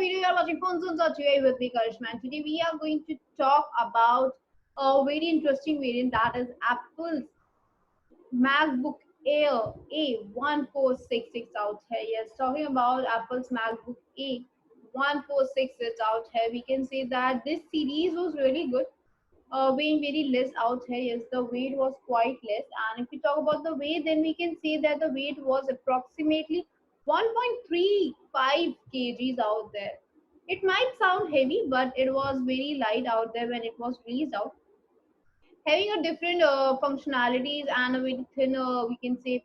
video. You are watching Phones on today with me, Karishma. And today we are going to talk about a very interesting variant, that is Apple's MacBook Air A1466 out here. Yes, talking about Apple's MacBook A1466 out here, we can say that this series was really good. Weighing very less out here. Yes, the weight was quite less. And if we talk about the weight, then we can say that the weight was approximately 1.35 kgs out there. It might sound heavy, but it was very light out there when it was released out, having a different functionalities and a very thin, we can say,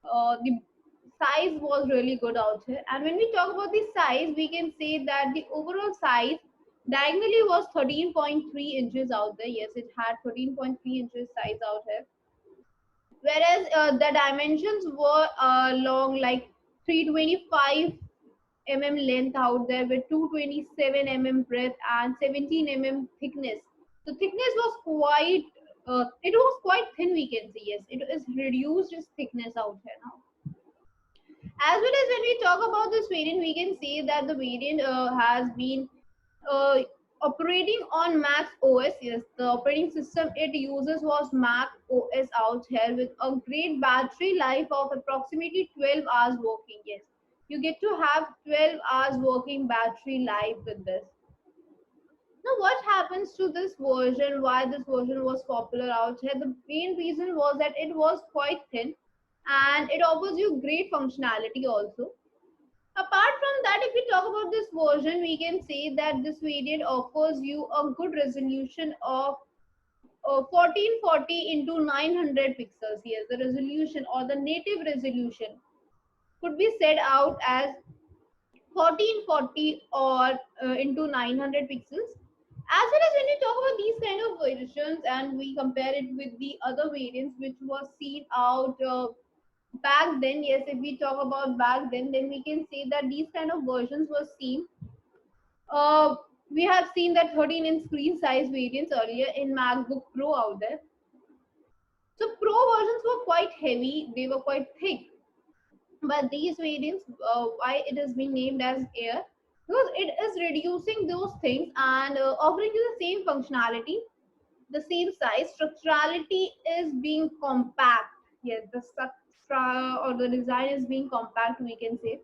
the size was really good out here. And when we talk about the size, we can say that the overall size diagonally was 13.3 inches out there. Yes, it had 13.3 inches size out here, whereas the dimensions were long, like 325 length out there with 227 breadth and 17 thickness. The thickness was quite, it was quite thin, we can say. Yes, it is reduced its thickness out here now. As well as when we talk about this variant, we can say that the variant has been uh, operating on Mac OS. Yes, the operating system it uses was Mac OS out here with a great battery life of approximately 12 hours working. Yes, you get to have 12 hours working battery life with this. Now, what happens to this version? Why this version was popular out here? The main reason was that it was quite thin and it offers you great functionality also. Apart from that, if we talk about this version, we can say that this variant offers you a good resolution of 1440 into 900 pixels. Yes, the resolution or the native resolution could be set out as 1440 or into 900 pixels. As well as when we talk about these kind of versions and we compare it with the other variants which was seen out back then. Yes, if we talk about back then we can say that these kind of versions were seen. uh, we have seen that 13-inch screen size variants earlier in MacBook Pro out there. So Pro versions were quite heavy, they were quite thick, but these variants, why it has been named as Air, because it is reducing those things and offering you the same functionality, the same size. Structurality is being compact. Yes, the structure or the design is being compact, we can say.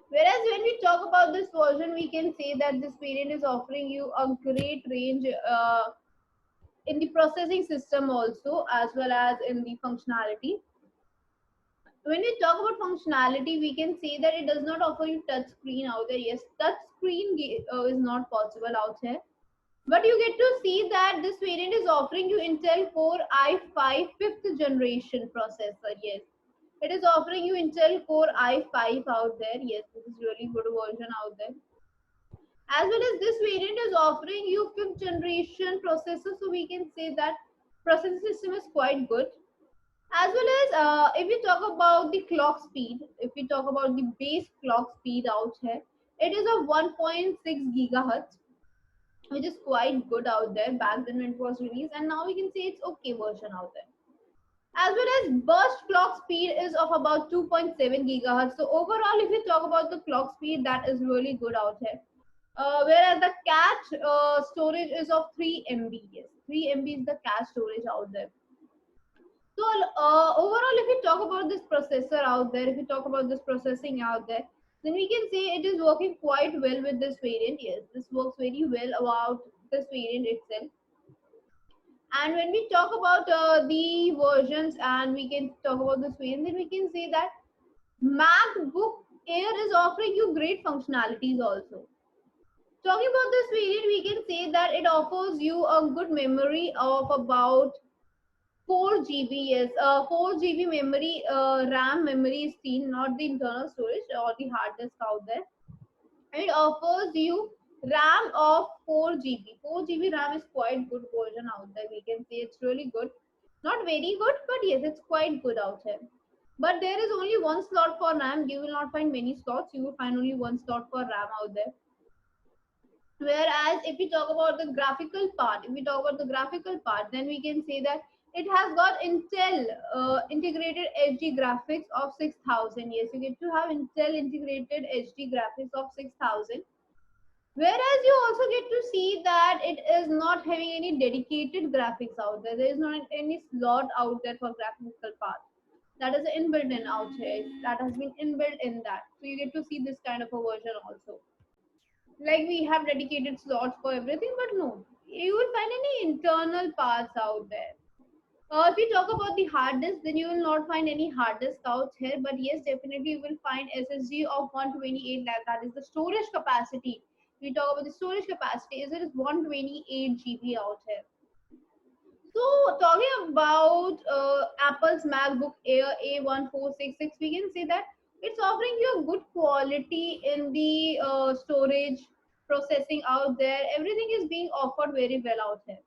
Whereas when we talk about this version, we can say that this variant is offering you a great range in the processing system also, as well as in the functionality. When we talk about functionality, we can say that it does not offer you touch screen out there. Yes, touch screen is not possible out here. But you get to see that this variant is offering you Intel Core i5 fifth generation processor. Yes, it is offering you Intel Core i5 out there. Yes, this is really good version out there. As well as this variant is offering you fifth generation processor, so we can say that processing system is quite good. As well as if we talk about the clock speed, if we talk about the base clock speed out here, it is a 1.6 gigahertz, which is quite good out there back then when it was released, and now we can say it's okay version out there. As well as burst clock speed is of about 2.7 gigahertz. So overall, if we talk about the clock speed, that is really good out here. Whereas the cache storage is of 3 MB. Yes, 3 MB is the cache storage out there. So overall, if we talk about this processor out there, if we talk about this processing out there, then we can say it is working quite well with this variant. Yes, this works very well about this variant itself. And when we talk about the versions and we can talk about this variant, then we can say that MacBook Air is offering you great functionalities also. Talking about this variant, we can say that it offers you a good memory of about 4 GB. Yes, 4 GB memory, RAM memory is seen, not the internal storage or the hard disk out there. And it offers you RAM of 4 GB. 4 GB RAM is quite good version out there. We can say it's really good. Not very good, but yes, it's quite good out here. But there is only one slot for RAM. You will not find many slots. You will find only one slot for RAM out there. Whereas if we talk about the graphical part, if we talk about the graphical part, then we can say that it has got Intel integrated HD graphics of 6000. Yes, you get to have Intel integrated HD graphics of 6000. Whereas you also get to see that it is not having any dedicated graphics out there. There is not any slot out there for graphical part. That is inbuilt in out here. That has been inbuilt in that. So you get to see this kind of a version also. Like we have dedicated slots for everything, but no, you will find any internal parts out there. If we talk about the hard disk, then you will not find any hard disk out here. But yes, definitely you will find SSD of 128 lakh. That is the storage capacity. We talk about the storage capacity. Is it is 128 GB out here. So talking about Apple's MacBook Air A1466, we can say that it's offering you a good quality in the storage processing out there. Everything is being offered very well out here.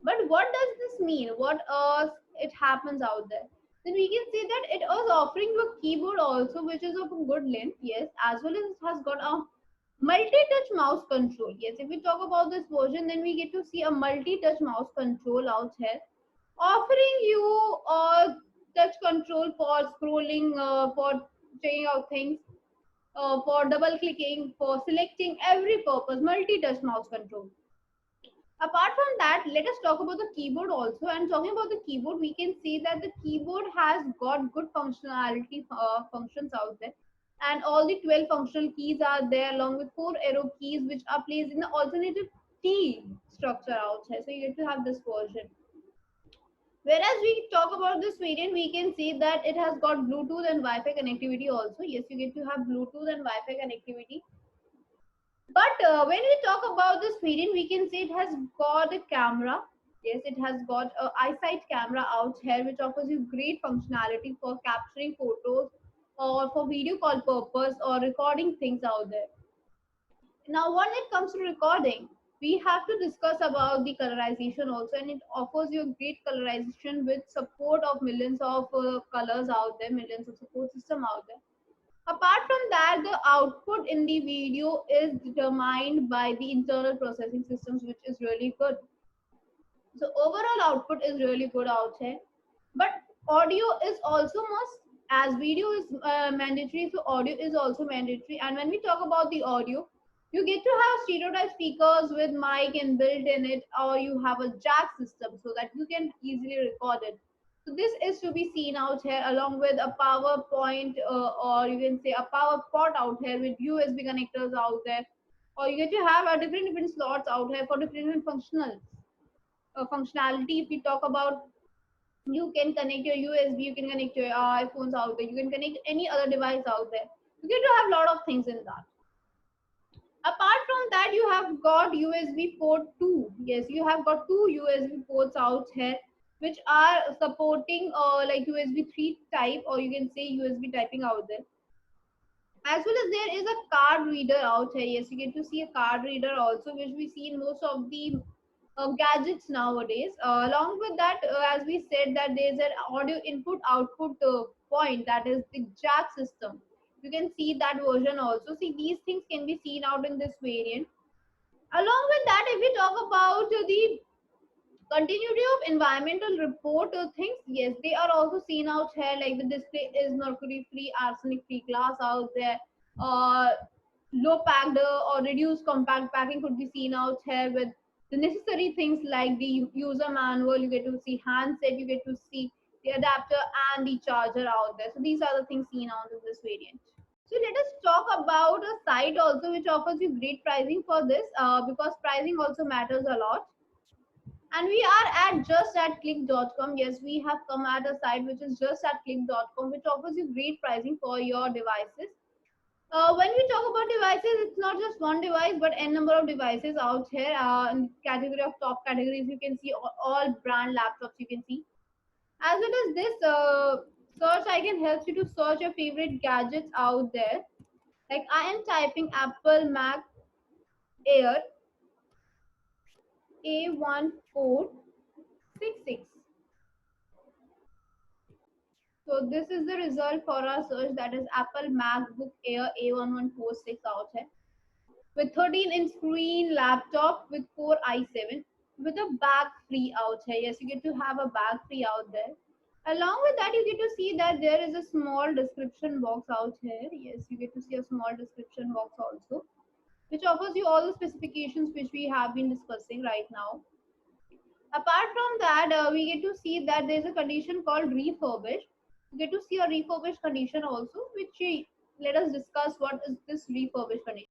But what does this mean? What it happens out there? Then we can say that it is offering you a keyboard also, which is of a good length, yes, as well as it has got a multi-touch mouse control. Yes, if we talk about this version, then we get to see a multi-touch mouse control out here, offering you a touch control for scrolling, for checking out things, for double clicking, for selecting every purpose, multi-touch mouse control. Apart from that, let us talk about the keyboard also. And talking about the keyboard, we can see that the keyboard has got good functionality functions out there, and all the 12 functional keys are there along with 4 arrow keys which are placed in the alternative key structure out here. So you get to have this version. Whereas we talk about this variant, we can see that it has got Bluetooth and Wi-Fi connectivity also. Yes, you get to have Bluetooth and Wi-Fi connectivity. But when we talk about this variant, we can say it has got a camera. Yes, it has got a eyesight camera out here, which offers you great functionality for capturing photos or for video call purpose or recording things out there. Now, when it comes to recording, we have to discuss about the colorization also, and it offers you a great colorization with support of millions of colors out there, millions of support system out there. Apart from that, the output in the video is determined by the internal processing systems, which is really good. So overall output is really good out here. But audio is also must, as video is mandatory, so audio is also mandatory. And when we talk about the audio, you get to have stereo type speakers with mic and built in it, or you have a jack system so that you can easily record it. So this is to be seen out here along with a power point, or you can say a power port out here with USB connectors out there, or you get to have a different slots out here for different functional functionality. If we talk about, you can connect your USB, you can connect your iPhones out there, you can connect any other device out there. You get to have a lot of things in that. Apart from that, you have got USB port 2. Yes, you have got two USB ports out here which are supporting like USB 3 type, or you can say USB typing out there. As well as there is a card reader out here. Yes, you get to see a card reader also, which we see in most of the gadgets nowadays. Along with that, as we said, that there is an audio input output point, that is the jack system. You can see that version also. See, these things can be seen out in this variant. Along with that, if we talk about the continuity of environmental report things, yes, they are also seen out here. Like the display is mercury free, arsenic free glass out there. uh, Low packed or reduced compact packing could be seen out here with the necessary things like the user manual. You get to see handset, you get to see the adapter and the charger out there. So these are the things seen out in this variant. So let us talk about a site also which offers you great pricing for this, because pricing also matters a lot. And we are at just at click.com. Yes, we have come at a site which is just at click.com, which offers you great pricing for your devices. When we talk about devices, it's not just one device, but n number of devices out here. In category of top categories, you can see all brand laptops. You can see, as well as this search icon helps you to search your favorite gadgets out there. Like I am typing Apple Mac Air A1466. So this is the result for our search, that is Apple MacBook Air A1146 out here with 13-inch screen laptop with Core i7. with a bag free out here. Yes, you get to have a bag free out there. Along with that, you get to see that there is a small description box out here. Yes, you get to see a small description box also, which offers you all the specifications which we have been discussing right now. Apart from that, we get to see that there's a condition called refurbished. We get to see a refurbished condition also, which let us discuss what is this refurbished condition.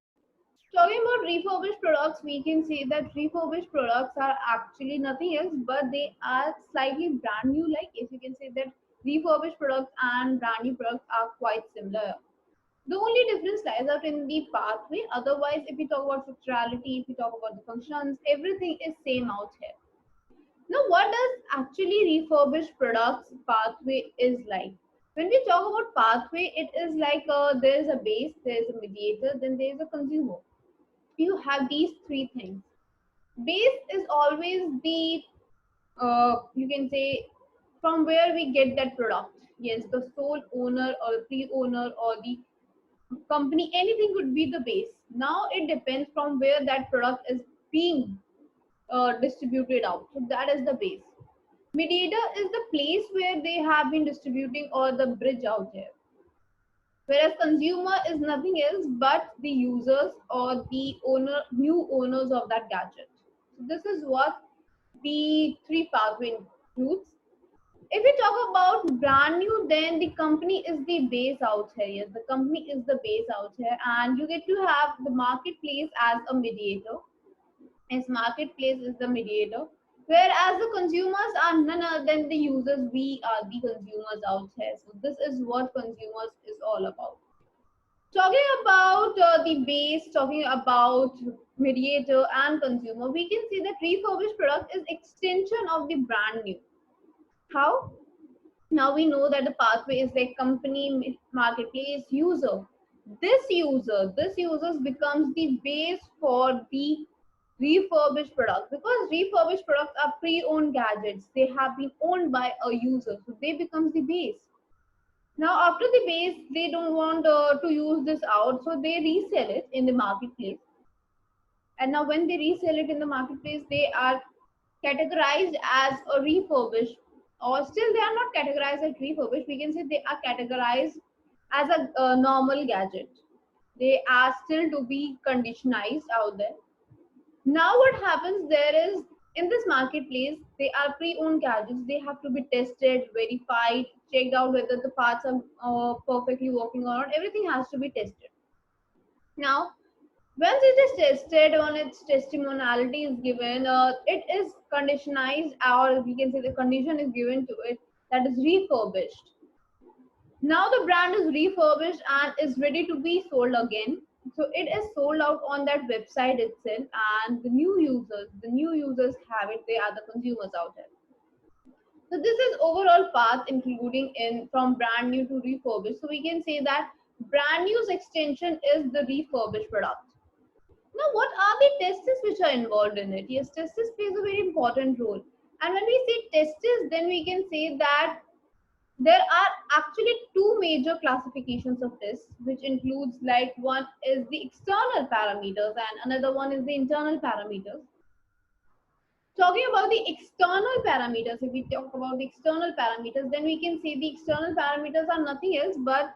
Talking about refurbished products, we can say that refurbished products are actually nothing else, but they are slightly brand new. Like if you can say that refurbished products and brand new products are quite similar. The only difference lies out in the pathway. Otherwise, if we talk about functionality, if we talk about the functions, everything is same out here. Now, what does actually refurbished products pathway is like? When we talk about pathway, it is like there is a base, there is a mediator, then there is a consumer. You have these three things. Base is always the you can say from where we get that product. Yes, the sole owner or the pre-owner or the company, anything could be the base. Now it depends from where that product is being distributed out. So that is the base. Mediator is the place where they have been distributing or the bridge out there. Whereas consumer is nothing else but the users or the new owners of that gadget. So this is what the three pathway includes. If we talk about brand new, then the company is the base out here. Yes, the company is the base out here, and you get to have the marketplace as a mediator. As marketplace is the mediator, whereas the consumers are none other than the users. We are the consumers out here. So this is what consumers is all about. Talking about the base, talking about mediator and consumer, we can see that refurbished product is extension of the brand new. How? Now we know that the pathway is like company, marketplace, user. This users becomes the base for the refurbished product, because refurbished products are pre-owned gadgets. They have been owned by a user, so they becomes the base. Now after the base, they don't want to use this out, so they resell it in the marketplace. And now when they resell it in the marketplace, they are categorized as a refurbished, or still they are not categorized as refurbished. We can say they are categorized as a normal gadget. They are still to be conditionized out there. Now what happens there is, in this marketplace, they are pre-owned gadgets. They have to be tested, verified, checked out whether the parts are perfectly working or not. Everything has to be tested. Now once it is tested, when its testimoniality is given, it is conditionized, or we can say the condition is given to it, that is refurbished. Now the brand is refurbished and is ready to be sold again. So it is sold out on that website itself, and the new users have it. They are the consumers out there. So this is overall path, including in from brand new to refurbished. So we can say that brand new's extension is the refurbished product. Now, what are the tests which are involved in it? Yes, tests plays a very important role. And when we say tests, then we can say that there are actually two major classifications of tests, which includes like one is the external parameters and another one is the internal parameters. Talking about the external parameters, if we talk about the external parameters, then we can say the external parameters are nothing else but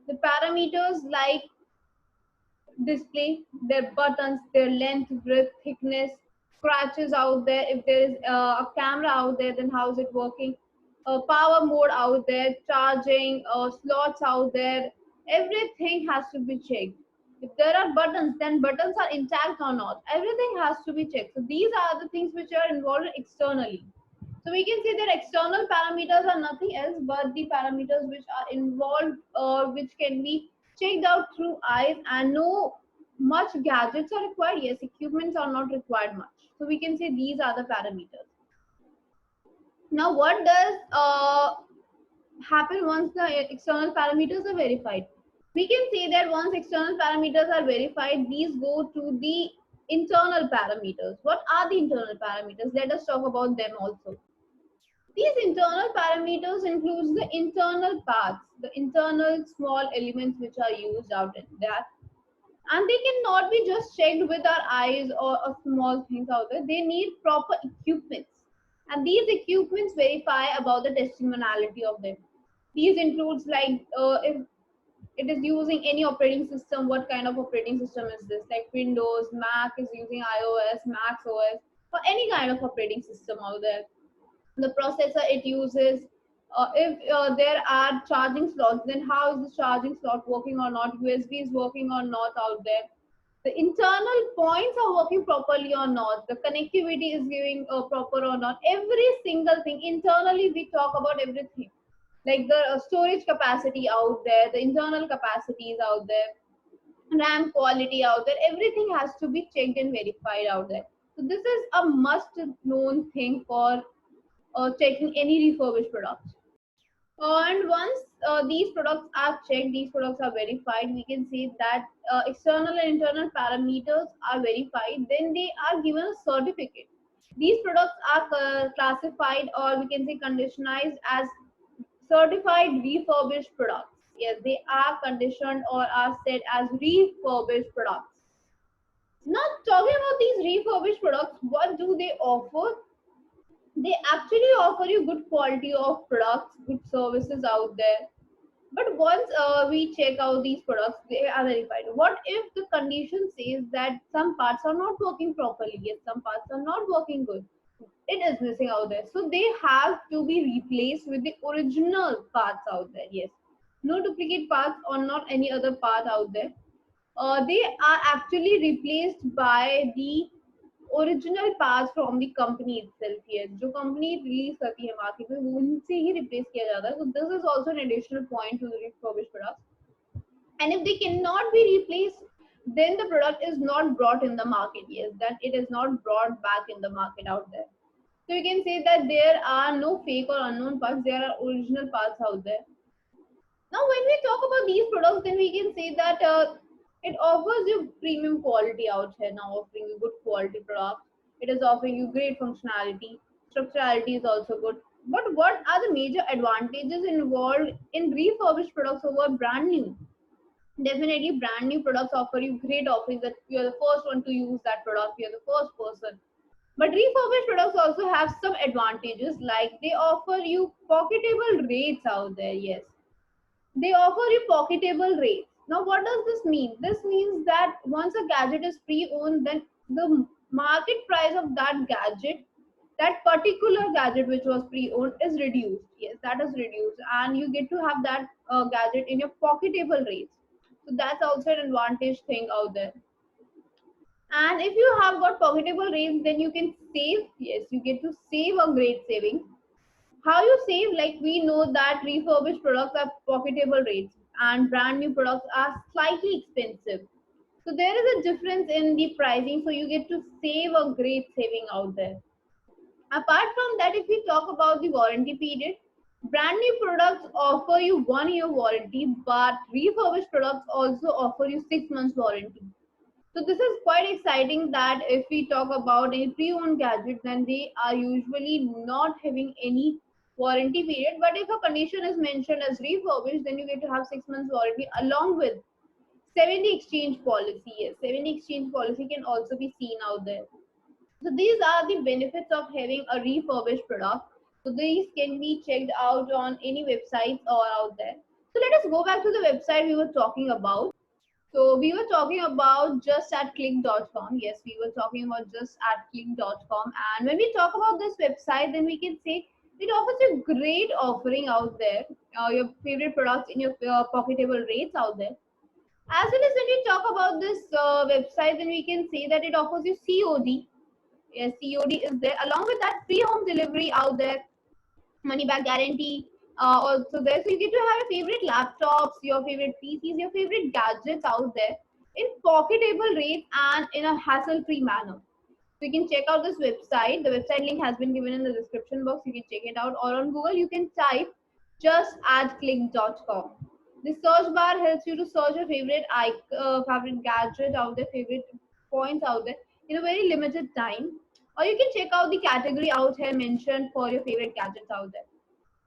the parameters like display, their buttons, their length, width, thickness, scratches out there. If there is a camera out there, then how is it working? Power mode out there, charging, slots out there. Everything has to be checked. If there are buttons, then buttons are intact or not. Everything has to be checked. So these are the things which are involved externally. So we can say that external parameters are nothing else but the parameters which are involved, which can be checked out through eyes, and no much gadgets are required. Yes, equipments are not required much. So we can say these are the parameters. Now, what does happen once the external parameters are verified? We can say that once external parameters are verified, these go to the internal parameters. What are the internal parameters? Let us talk about them also. These internal parameters includes the internal parts, the internal small elements which are used out in that. and they cannot be just checked with our eyes or small things out there. They need proper equipments, and these equipments verify about the testimoniality of them. These includes like if it is using any operating system, what kind of operating system is this, like Windows, Mac is using iOS, Mac OS, or any kind of operating system out there, the processor it uses, if there are charging slots, then how is the charging slot working or not, USB is working or not out there, the internal points are working properly or not, the connectivity is giving proper or not, every single thing internally we talk about everything, like the storage capacity out there, the internal capacities out there, RAM quality out there, everything has to be checked and verified out there. So this is a must known thing for checking any refurbished products. And once these products are checked, these products are verified, we can say that external and internal parameters are verified, then they are given a certificate. These products are classified, or we can say conditionized as certified refurbished products. Yes, they are conditioned or are said as refurbished products. Now, talking about these refurbished products, what do they offer? They actually offer you good quality of products, good services out there. But once we check out these products, they are verified. What if the condition says that some parts are not working properly? Yes, some parts are not working good. It is missing out there. So they have to be replaced with the original parts out there. Yes. No duplicate parts or not any other part out there. They are actually replaced by the original parts from the company itself, yes, जो company release करती है market में वो उनसे ही replace किया जाता है. So this is also an additional point to the refurbished product. And if they cannot be replaced, then the product is not brought in the market. Yes, that it is not brought back in the market out there. So you can say that there are no fake or unknown parts, there are original parts out there. Now, when we talk about these products, then we can say that it offers you premium quality out here, now offering you good quality products. It is offering you great functionality. Structurality is also good. But what are the major advantages involved in refurbished products over brand new? Definitely, brand new products offer you great offerings that you're the first one to use that product, you're the first person. But refurbished products also have some advantages, like they offer you pocketable rates out there. Yes, they offer you pocketable rates. Now, what does this mean? This means that once a gadget is pre-owned, then the market price of that gadget, that particular gadget which was pre-owned, is reduced. Yes, that is reduced, and you get to have that gadget in your pocketable rates. So that's also an advantage thing out there. And if you have got pocketable rates, then you can save. Yes, you get to save a great saving. How you save, like we know that refurbished products are pocketable rates and brand new products are slightly expensive. So there is a difference in the pricing. So you get to save a great saving out there. Apart from that, if we talk about the warranty period, brand new products offer you 1 year warranty, but refurbished products also offer you 6 months warranty. So this is quite exciting that if we talk about a pre-owned gadget, then they are usually not having any warranty period. But if a condition is mentioned as refurbished, then you get to have 6 months warranty along with 70 exchange policy. Yes, 70 exchange policy can also be seen out there. So these are the benefits of having a refurbished product. So these can be checked out on any websites or out there. So let us go back to the website we were talking about. So we were talking about justatclick.com. Yes, we were talking about justatclick.com. And when we talk about this website, then we can say it offers you great offering out there, your favorite products in your pocketable rates out there. As well as when we talk about this website, then we can say that it offers you COD. Yes, COD is there. Along with that, free home delivery out there, money back guarantee also there. So you get to have your favorite laptops, your favorite PCs, your favorite gadgets out there in pocketable rates and in a hassle-free manner. So you can check out this website. The website link has been given in the description box. You can check it out, or on Google you can type justatclick.com. The search bar helps you to search your favorite gadget out there, favorite points out there in a very limited time. Or you can check out the category out here mentioned for your favorite gadgets out there.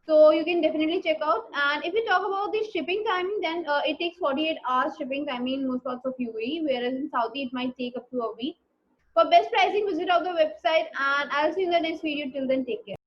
So you can definitely check out. And if we talk about the shipping timing, then it takes 48 hours shipping timing in most parts of UAE, whereas in Saudi it might take up to a week. For best pricing, visit out the website, and I'll see you in the next video. Till then, take care.